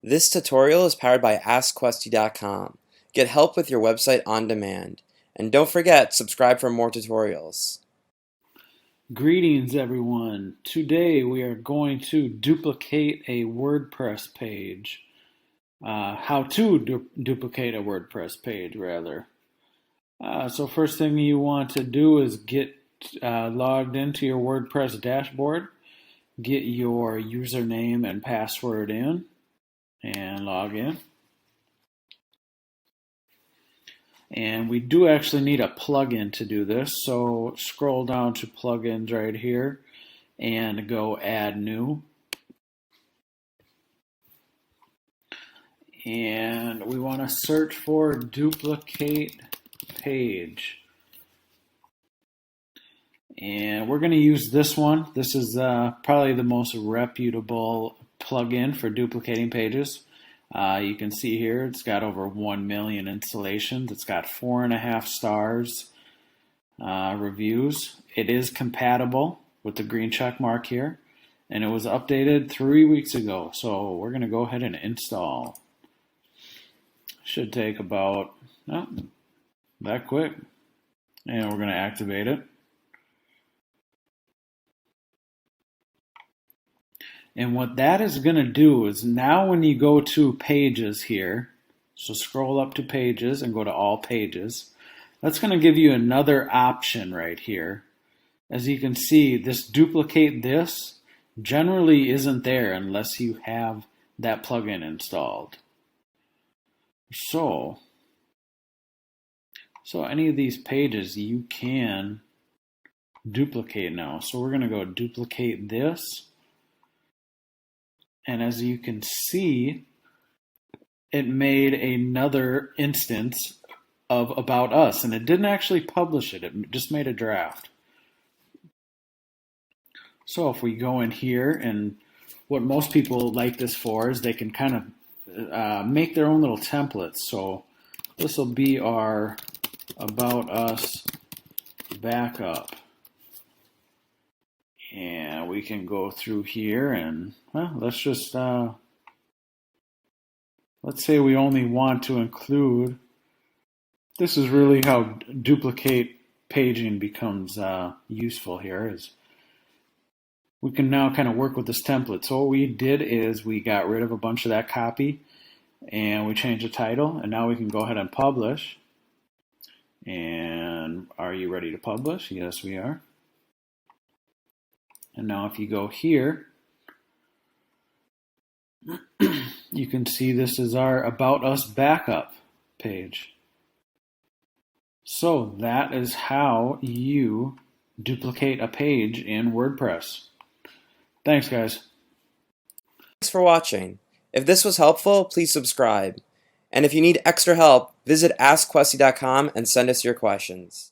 This tutorial is powered by AskQuesty.com. Get help with your website on demand. And don't forget, subscribe for more tutorials. Greetings everyone. Today we are going to duplicate a WordPress page. How to duplicate a WordPress page rather. So first thing you want to do is get logged into your WordPress dashboard. Get your username and password in and log in. And we do actually need a plugin to do this, so scroll down to plugins right here and go add new. And we want to search for duplicate page. And we're going to use this one. This is probably the most reputable plugin for duplicating pages. You can see here it's got over 1 million installations. It's got 4.5 stars reviews. It is compatible with the green check mark here, and it was updated 3 weeks ago. So we're going to go ahead and install. Should take about that quick, and we're going to activate it. And what that is going to do is now when you go to pages here, so scroll up to pages and go to all pages, that's going to give you another option right here. As you can see, this duplicate this generally isn't there unless you have that plugin installed. So any of these pages you can duplicate now. So we're going to go duplicate this. And as you can see, it made another instance of About Us, and it didn't actually publish it, it just made a draft. So if we go in here, and what most people like this for is they can kind of make their own little templates. So this will be our About Us backup. And we can go through here and, well, let's just, let's say we only want to include, this is really how duplicate paging becomes useful here, is we can now kind of work with this template. So what we did is we got rid of a bunch of that copy and we changed the title, and now we can go ahead and publish. And are you ready to publish? Yes, we are. And now if you go here, you can see this is our About Us backup page. So that is how you duplicate a page in WordPress. Thanks, guys. Thanks for watching. If this was helpful, please subscribe. And if you need extra help, visit AskQuesty.com and send us your questions.